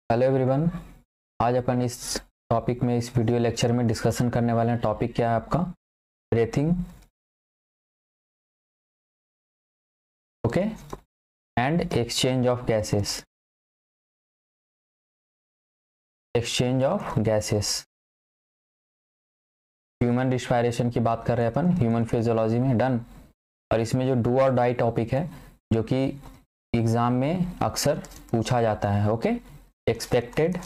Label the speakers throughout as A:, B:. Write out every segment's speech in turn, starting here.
A: Hello everyone. आज अपन इस topic में इस वीडियो लेक्चर में डिस्कशन करने वाले हैं। टॉपिक क्या है आपका? Breathing, okay, and exchange of gases. Exchange of gases, human respiration की बात कर रहे हैं अपन, ह्यूमन फिजियोलॉजी में। डन। और इसमें जो डू और डाई टॉपिक है जो कि एग्जाम में अक्सर पूछा जाता है, okay. Expected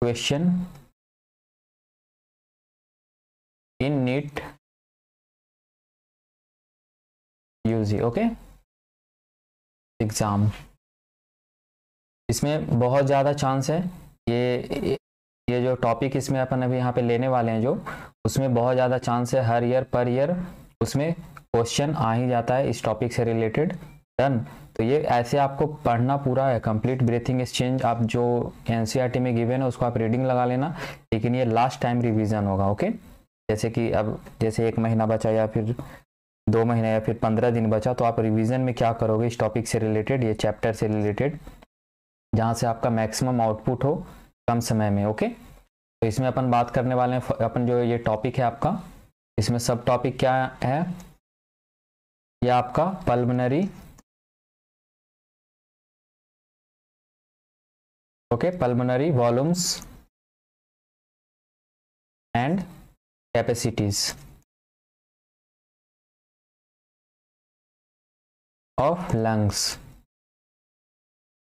A: question in NEET UG, okay, exam. इसमें बहुत ज़्यादा चांस है ये जो टॉपिक इसमें अपन अभी यहाँ पे लेने वाले हैं, जो उसमें बहुत ज़्यादा चांस है हर ईयर पर ईयर उसमें क्वेश्चन आ ही जाता है इस टॉपिक से रिलेटेड। डन। तो ये ऐसे आपको पढ़ना पूरा है कंप्लीट ब्रीथिंग एक्सचेंज। आप जो एनसीईआरटी में गिवन है उसको आप रीडिंग लगा लेना, लेकिन ये लास्ट टाइम रिवीजन होगा, ओके। जैसे कि अब जैसे 1 महीना बचा या फिर 2 महीने या फिर 15 दिन बचा, तो आप रिवीजन में क्या करोगे इस टॉपिक से रिलेटेड, ये चैप्टर से रिलेटेड, जहाँ से आपका मैक्सिमम आउटपुट हो कम समय में, ओके। तो इसमें अपन बात करने वाले हैं, अपन जो ये टॉपिक है आपका, इसमें सब टॉपिक क्या है? ये आपका pulmonary, okay, pulmonary volumes and capacities of lungs.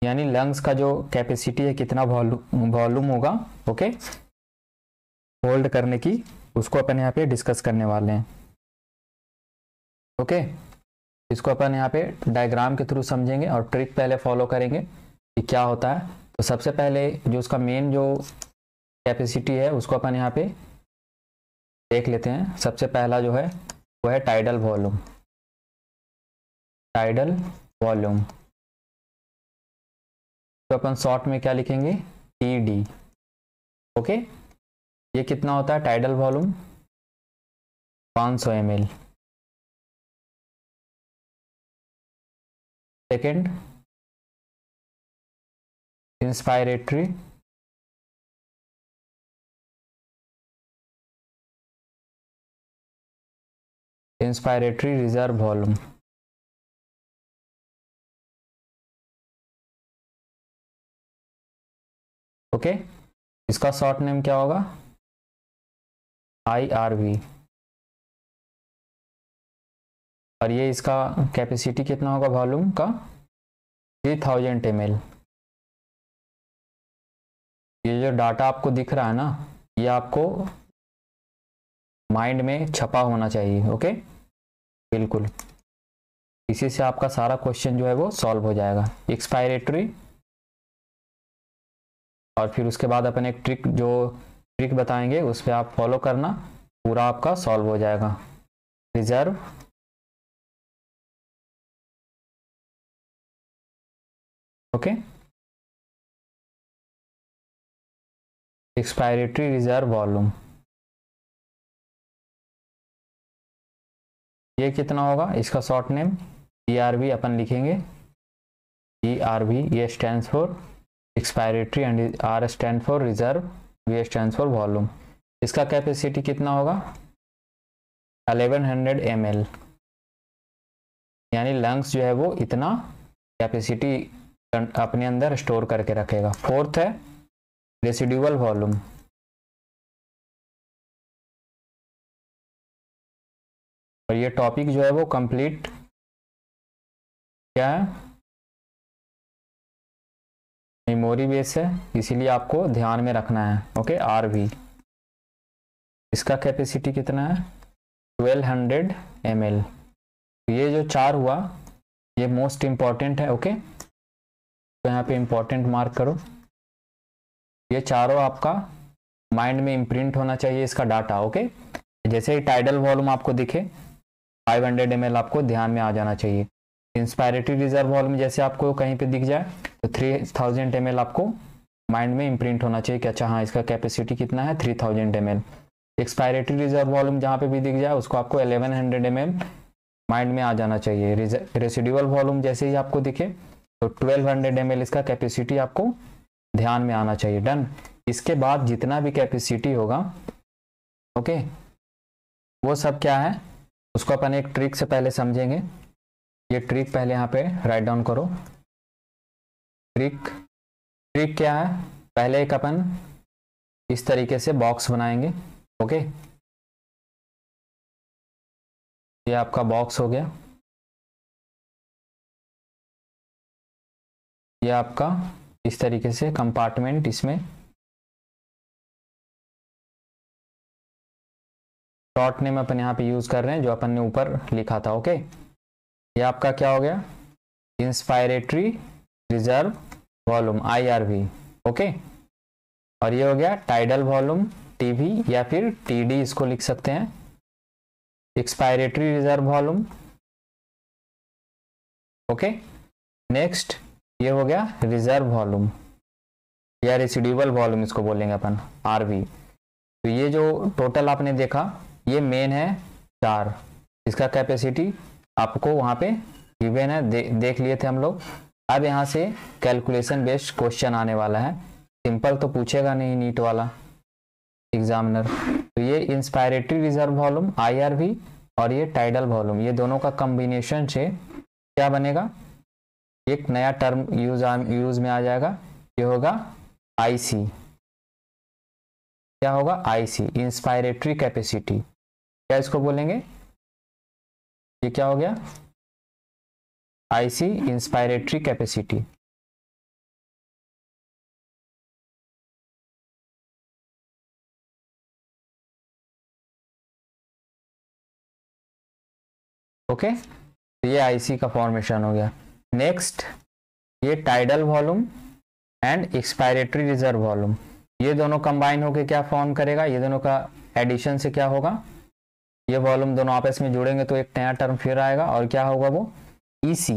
A: यानी लंग्स का जो कैपेसिटी है, कितना वॉल्यूम होगा, ओके, होल्ड करने की, उसको अपन यहाँ पे डिस्कस करने वाले हैं, ओके। इसको अपन यहाँ पे डायग्राम के थ्रू समझेंगे और ट्रिक पहले फॉलो करेंगे कि क्या होता है। तो सबसे पहले जो उसका मेन जो कैपेसिटी है उसको अपन यहाँ पे देख लेते हैं। सबसे पहला जो है वो है टाइडल वॉल्यूम। टाइडल वॉल्यूम तो अपन शॉर्ट में क्या लिखेंगे? TD, okay. ये कितना होता है tidal volume? 500 ml। Second, inspiratory reserve volume, okay. इसका शॉर्ट नेम क्या होगा? IRV। और ये इसका कैपेसिटी कितना होगा वॉल्यूम का? 3000 ml। ये जो डाटा आपको दिख रहा है ना, ये आपको माइंड में छपा होना चाहिए, ओके, बिल्कुल। इसी से आपका सारा क्वेश्चन जो है वो सॉल्व हो जाएगा। एक्सपायरेटरी, और फिर उसके बाद अपन एक ट्रिक बताएंगे, उस पर आप फॉलो करना, पूरा आपका सॉल्व हो जाएगा। Reserve, okay, expiratory reserve volume. ये कितना होगा? इसका शॉर्ट नेम ERV अपन लिखेंगे। ERV, ये stand for expiratory and R stand for reserve, V stand for volume. इसका कैपेसिटी कितना होगा? 1100 ml। यानी लंग्स जो है वो इतना कैपेसिटी अपने अंदर स्टोर करके रखेगा। फोर्थ है रेसिडुअल वॉल्यूम। और ये टॉपिक जो है वो कंप्लीट क्या है? मेमोरी बेस है, इसीलिए आपको ध्यान में रखना है, ओके। RV, इसका कैपेसिटी कितना है? 1200 ml। ये जो 4 हुआ ये मोस्ट इंपॉर्टेंट है, ओके। तो यहाँ पे इंपॉर्टेंट मार्क करो। ये चारों आपका माइंड में इम्प्रिंट होना चाहिए इसका डाटा, ओके। जैसे ही टाइडल वॉल्यूम आपको दिखे 500 ml आपको ध्यान में आ जाना चाहिए। इंस्पायरेटरी रिजर्व वॉल्यूम जैसे आपको कहीं पे दिख जाए तो 3000 ml आपको माइंड में इम्प्रिंट होना चाहिए कि अच्छा हाँ इसका कैपेसिटी कितना है? 3000 ml। एक्सपायरेटरी रिजर्व वॉल्यूम जहाँ पे भी दिख जाए उसको आपको 1100 ml माइंड में आ जाना चाहिए। रेसिडुअल वॉल्यूम जैसे ही आपको दिखे तो 1200 ml इसका कैपेसिटी आपको ध्यान में आना चाहिए। डन। इसके बाद जितना भी कैपेसिटी होगा, ओके, वो सब क्या है उसको अपन एक ट्रिक से पहले समझेंगे। ये ट्रिक पहले यहाँ पे राइट डाउन करो। ट्रिक क्या है, पहले एक अपन इस तरीके से बॉक्स बनाएंगे। ओके, ये आपका बॉक्स हो गया। ये आपका इस तरीके से कंपार्टमेंट, इसमें शॉर्ट नेम अपन यहाँ पे यूज कर रहे हैं जो अपन ने ऊपर लिखा था। ओके, ये आपका क्या हो गया, inspiratory reserve volume IRV। Okay, और ये हो गया टाइडल वॉल्यूम TV या फिर TD इसको लिख सकते हैं, expiratory reserve volume. Okay, next ये हो गया रिजर्व वॉल्यूम या रेसिडुअल वॉल्यूम इसको बोलेंगे अपन, RV। तो ये जो टोटल आपने देखा ये मेन है 4, इसका कैपेसिटी आपको वहां पे गिवन है, देख लिए थे हम लोग। अब यहाँ से कैलकुलेशन बेस्ड क्वेश्चन आने वाला है, सिंपल तो पूछेगा नहीं नीट वाला एग्जामिनर। तो ये इंस्पायरेटरी रिजर्व वॉल्यूम IRV और ये टाइडल वॉल्यूम, ये दोनों का कॉम्बिनेशन से क्या बनेगा, एक नया टर्म यूज में आ जाएगा। ये होगा IC। क्या होगा, IC, इंस्पायरेटरी कैपेसिटी। क्या इसको बोलेंगे, ये क्या हो गया, IC, इंस्पायरेटरी कैपेसिटी। ओके, तो ये IC का फॉर्मेशन हो गया। नेक्स्ट ये tidal volume and expiratory reserve volume, ये दोनों कंबाइन होकर क्या फॉर्म करेगा, ये दोनों का एडिशन से क्या होगा, ये वॉल्यूम दोनों आपस में जुड़ेंगे तो एक नया टर्म फिर आएगा और क्या होगा वो EC।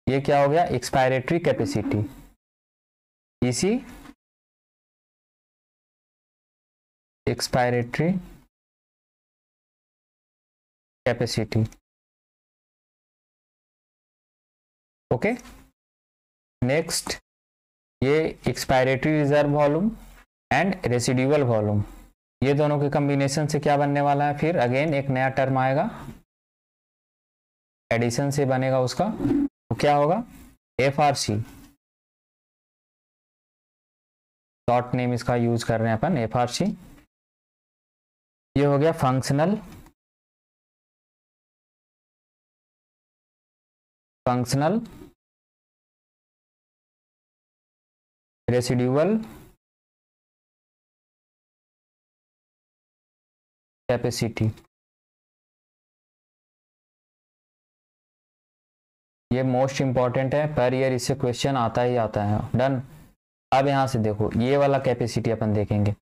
A: ये क्या हो गया, expiratory capacity, EC expiratory capacity. Okay, next ये expiratory reserve volume and residual volume, ये दोनों के कॉम्बिनेशन से क्या बनने वाला है, फिर अगेन एक नया टर्म आएगा, एडिशन से बनेगा उसका, तो क्या होगा FRC, शॉर्ट नेम इसका यूज कर रहे हैं अपन FRC। ये हो गया फंक्शनल रेसिडुअल कैपेसिटी। ये मोस्ट इंपॉर्टेंट है, पर ईयर इससे क्वेश्चन आता ही आता है। डन। अब यहां से देखो ये वाला कैपेसिटी अपन देखेंगे,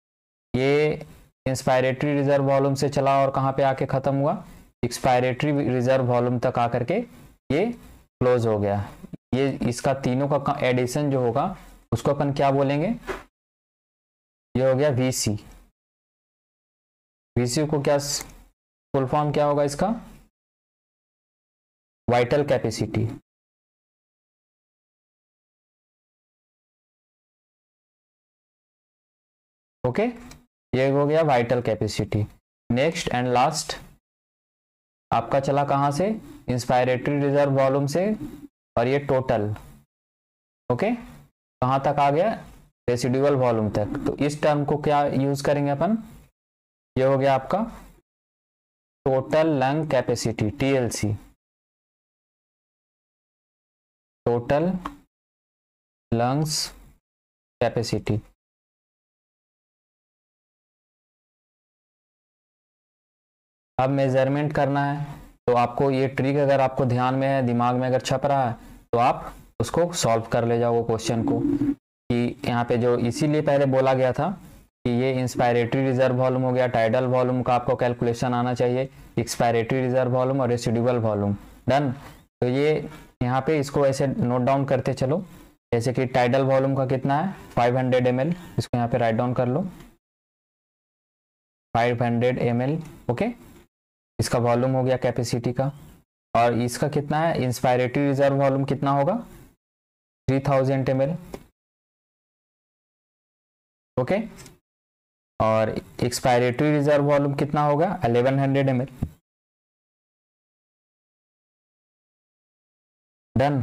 A: ये इंस्पायरेटरी रिजर्व वॉल्यूम से चला और कहां पे आके खत्म हुआ, एक्सपायरेटरी रिजर्व वॉल्यूम तक आकर के ये क्लोज हो गया। ये इसका तीनों का एडिशन जो होगा उसको अपन क्या बोलेंगे, ये हो गया VC। VC को क्या फुल फॉर्म क्या होगा इसका, वाइटल कैपेसिटी। ओके, ये हो गया vital capacity. Next and last आपका चला कहां से, इंस्पायरेटरी रिजर्व वॉल्यूम से, और ये टोटल। ओके, कहां तक आ गया, रेसिडुअल वॉल्यूम तक। तो इस टर्म को क्या यूज करेंगे अपन, ये हो गया आपका total lung capacity, TLC, total lungs capacity. अब मेजरमेंट करना है तो आपको ये ट्रिक अगर आपको ध्यान में है, दिमाग में अगर छप रहा है तो आप उसको सॉल्व कर ले जाओ वो क्वेश्चन को, कि यहाँ पे जो इसीलिए पहले बोला गया था कि ये इंस्पायरेटरी रिजर्व वॉल्यूम हो गया, टाइडल वॉल्यूम का आपको कैलकुलेशन आना चाहिए, एक्सपायरेटरी रिजर्व वॉल्यूम और रेसिडुअल वॉल्यूम। डन। तो ये यहाँ पे इसको ऐसे नोट डाउन करते चलो, जैसे कि टाइडल वॉल्यूम का कितना है 500 ml, इसको यहाँ पे राइट डाउन कर लो 500 ml। ओके, इसका वॉल्यूम हो गया कैपेसिटी का। और इसका कितना है, इंस्पायरेटरी रिजर्व वॉल्यूम कितना होगा, 3000 ml। ओके, और एक्सपायरेटरी रिजर्व वॉल्यूम कितना होगा, 1100 ml। डन।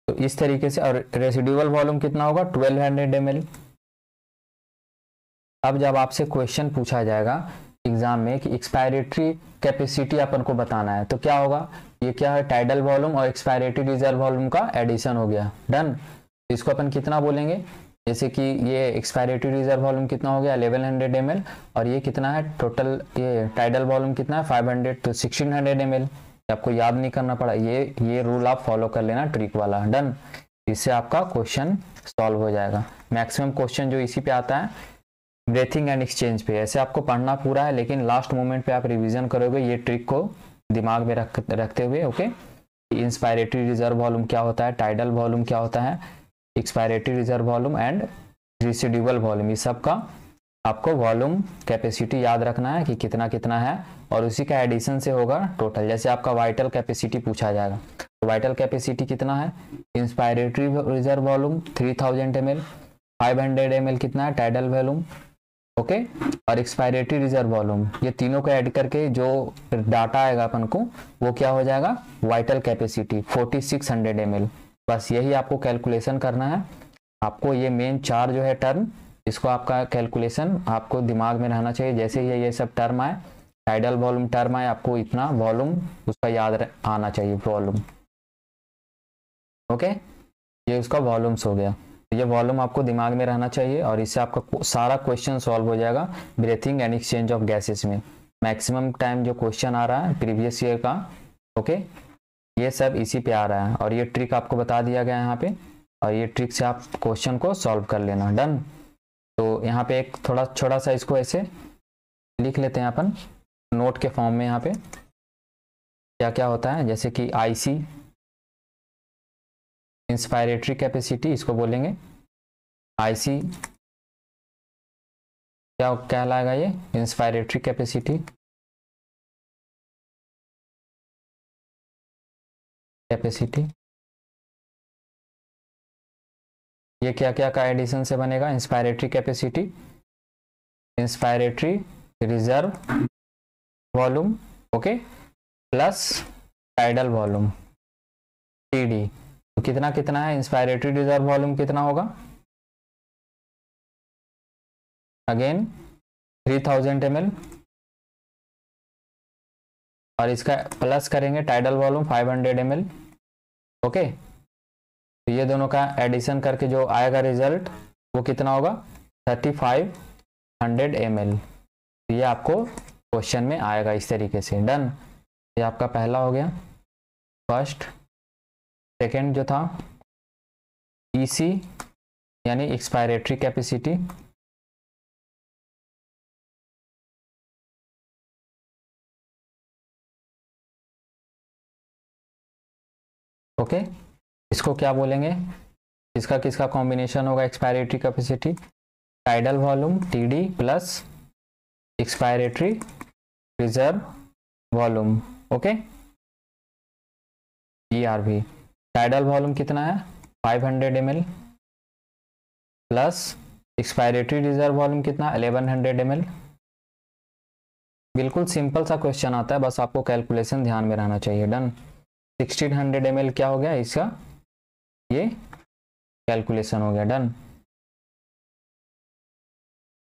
A: तो इस तरीके से, और रेसिडुअल वॉल्यूम कितना होगा, 1200 ml। अब जब आपसे क्वेश्चन पूछा जाएगा एग्जाम में कि एक्सपायरेटरी कैपेसिटी अपन को बताना है, तो क्या होगा, ये क्या है, टाइडल वॉल्यूम और एक्सपायरेटरी रिजर्व वॉल्यूम का एडिशन हो गया। डन। तो इसको अपन कितना बोलेंगे, जैसे कि ये एक्सपायरेटरी रिजर्व वॉल्यूम कितना हो गया, 1100 ml, और ये कितना है टोटल, ये टाइडल वॉल्यूम कितना है 500, तो 1600 ml। आपको याद नहीं करना पड़ा, ये रूल आप फॉलो कर लेना, ट्रिक वाला। डन। इससे आपका क्वेश्चन सॉल्व हो जाएगा। मैक्सिमम क्वेश्चन जो इसी पे आता है, ब्रेथिंग एंड एक्सचेंज पे, ऐसे आपको पढ़ना पूरा है, लेकिन लास्ट मोमेंट पे आप रिवीजन करोगे ये ट्रिक को दिमाग में रखते हुए। ओके, इंस्पायरेटरी रिजर्व वॉल्यूम क्या होता है, टाइडल वॉल्यूम क्या होता है, expiratory reserve volume and residual volume, ये सब का आपको वॉल्यूम कैपेसिटी याद रखना है कि कितना कितना है, और उसी का एडिशन से होगा टोटल। जैसे आपका वाइटल कैपेसिटी पूछा जाएगा, तो वाइटल कैपेसिटी कितना है, inspiratory reserve volume 3000 ml, 500 ml कितना है टाइडल वॉल्यूम। ओके, और एक्सपायरेटरी रिजर्व वॉल्यूम, ये तीनों को ऐड करके जो डाटा आएगा अपन को, वो क्या हो जाएगा, वाइटल कैपेसिटी 4600 ml। बस यही आपको कैलकुलेशन करना है। आपको ये मेन चार जो है टर्म, इसको आपका कैलकुलेशन आपको दिमाग में रहना चाहिए। जैसे ही ये सब टर्म आए, टाइडल वॉल्यूम टर्म आए, आपको इतना वॉल्यूम उसका याद आना चाहिए, वॉल्यूम। ओके, ये उसका वॉल्यूम्स हो गया, ये वॉल्यूम आपको दिमाग में रहना चाहिए, और इससे आपका सारा क्वेश्चन सॉल्व हो जाएगा breathing and exchange of gases में। मैक्सिमम टाइम जो क्वेश्चन आ रहा है प्रीवियस ईयर का, ओके, ये सब इसी पे आ रहा है, और ये ट्रिक आपको बता दिया गया है यहाँ पे, और ये ट्रिक से आप क्वेश्चन को सॉल्व कर लेना। डन। तो यहाँ पे एक थोड़ा छोटा सा इसको ऐसे लिख लेते हैं अपन नोट के फॉर्म में, यहाँ पे क्या क्या होता है, जैसे कि आईसी इंस्पायरेटरी कैपेसिटी, इसको बोलेंगे आईसी, क्या कहलाएगा ये, इंस्पायरेटरी कैपेसिटी, ये क्या क्या का एडिशन से बनेगा, inspiratory capacity, inspiratory reserve volume, okay, plus tidal volume, TD. तो कितना कितना है, इंस्पायरेटरी रिजर्व वॉल्यूम कितना होगा, अगेन 3000 ml, और इसका प्लस करेंगे टाइडल वॉल्यूम 500 ml। ओके, तो ये दोनों का एडिशन करके जो आएगा रिजल्ट, वो कितना होगा, 3500 ml। ये आपको क्वेश्चन में आएगा इस तरीके से। डन। ये आपका पहला हो गया, फर्स्ट। सेकेंड जो था ईसी यानी एक्सपायरेटरी कैपेसिटी, ओके, इसको क्या बोलेंगे, इसका किसका कॉम्बिनेशन होगा, expiratory capacity, tidal volume TD plus expiratory reserve volume. Okay, ERV, tidal volume कितना है 500 ml, plus expiratory reserve volume कितना 1100 ml। बिल्कुल सिंपल सा क्वेश्चन आता है, बस आपको कैलकुलेशन ध्यान में रहना चाहिए। डन। 1600 ml क्या हो गया इसका, ये कैलकुलेशन हो गया। डन।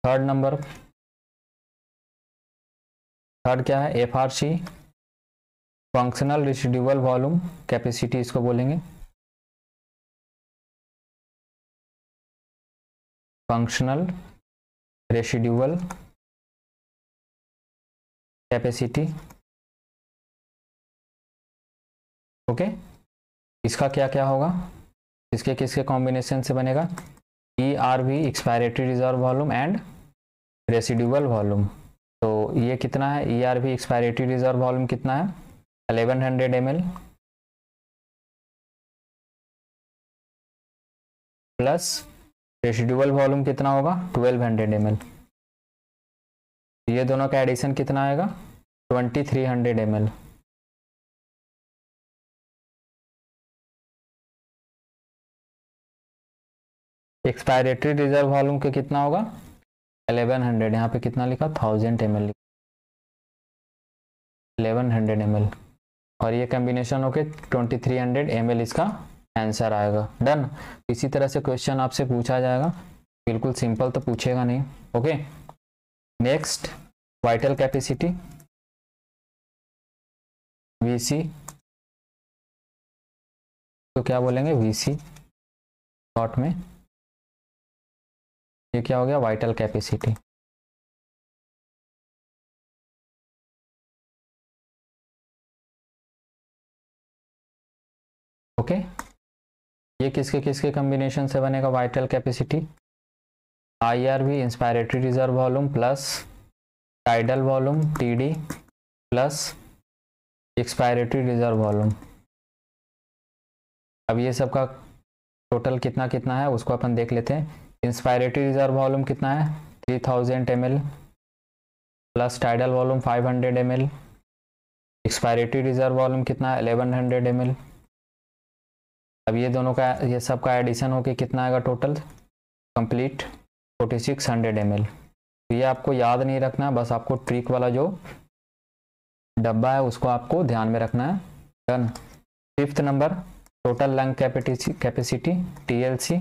A: थर्ड नंबर, थर्ड क्या है, FRC, functional residual volume capacity, इसको बोलेंगे फंक्शनल रेसिडुअल कैपेसिटी। ओके, इसका क्या क्या होगा, इसके किसके कॉम्बिनेशन से बनेगा, ERV expiratory reserve volume and residual volume. तो ये कितना है, ईआरवी एक्सपायरेटरी रिजर्व वॉल्यूम कितना है 1100 ml, प्लस रेसिडुअल वॉल्यूम कितना होगा 1200 ml। ये दोनों का एडिशन कितना आएगा 2300 ml। एक्सपायरेटरी रिजर्व वॉल्यूम के कितना होगा 1100, यहाँ पे कितना लिखा 1000 ml, 1100 ml, और ये कॉम्बिनेशन होके 2300 ml इसका आंसर आएगा। डन। इसी तरह से क्वेश्चन आपसे पूछा जाएगा, बिल्कुल सिंपल तो पूछेगा नहीं। Okay, next vital capacity VC, तो क्या बोलेंगे VC शॉर्ट में, ये क्या हो गया वाइटल कैपेसिटी। ओके, ये किसके किसके कॉम्बिनेशन से बनेगा vital capacity, IRV inspiratory reserve volume plus tidal volume TD plus expiratory reserve volume. अब ये सब का टोटल कितना कितना है उसको अपन देख लेते हैं। इंस्पायरेटरी रिजर्व वॉल्यूम कितना है 3000 ml plus tidal volume 500 ml, expiratory reserve volume कितना है 1100 ml। अब ये दोनों का ये सब का एडिशन होके कितना आएगा टोटल कंप्लीट 4600 ml। तो ये आपको याद नहीं रखना है, बस आपको ट्रिक वाला जो डब्बा है उसको आपको ध्यान में रखना है। Done. 5th number total lung capacity TLC,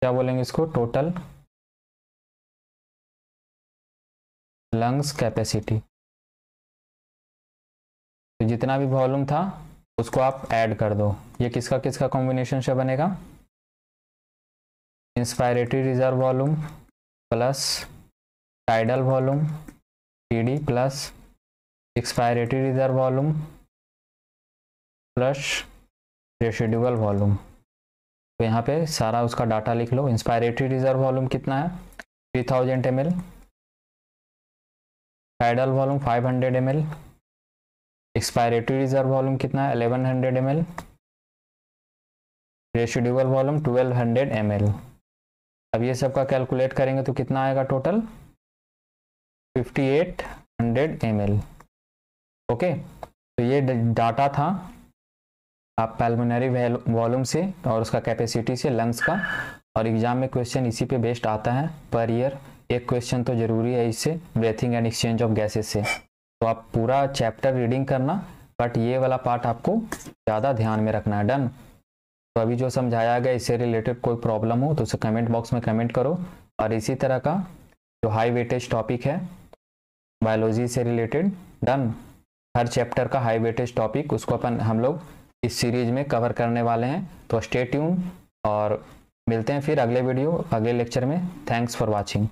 A: क्या बोलेंगे इसको टोटल लंग्स कैपेसिटी। तो जितना भी वॉल्यूम था उसको आप ऐड कर दो। ये किसका किसका कॉम्बिनेशन से बनेगा, inspiratory reserve volume plus tidal volume TD plus expiratory reserve volume plus residual volume. तो यहाँ पे सारा उसका डाटा लिख लो। इंस्पायरेटरी रिजर्व वॉल्यूम कितना है 3000 ml, tidal volume 500 ml, expiratory reserve volume कितना है 1100 ml, रेसिडुअल वॉल्यूम 1200 ml। अब ये सब का कैलकुलेट करेंगे तो कितना आएगा टोटल 5800 ml। ओके, तो ये डाटा था आप पल्मोनरी वॉल्यूम से और उसका कैपेसिटी से लंग्स का, और एग्जाम में क्वेश्चन इसी पे बेस्ड आता है पर ईयर। एक क्वेश्चन तो जरूरी है इससे, breathing and exchange of gases से। तो आप पूरा चैप्टर रीडिंग करना, बट ये वाला पार्ट आपको ज़्यादा ध्यान में रखना है। डन। तो अभी जो समझाया गया इससे रिलेटेड कोई प्रॉब्लम हो तो उसे कमेंट बॉक्स में कमेंट करो। और इसी तरह का जो हाई वेटेज टॉपिक है बायोलॉजी से रिलेटेड, डन, हर चैप्टर का हाई वेटेज टॉपिक उसको हम लोग इस सीरीज में कवर करने वाले हैं। तो स्टे ट्यून और मिलते हैं फिर अगले वीडियो अगले लेक्चर में। Thanks for watching.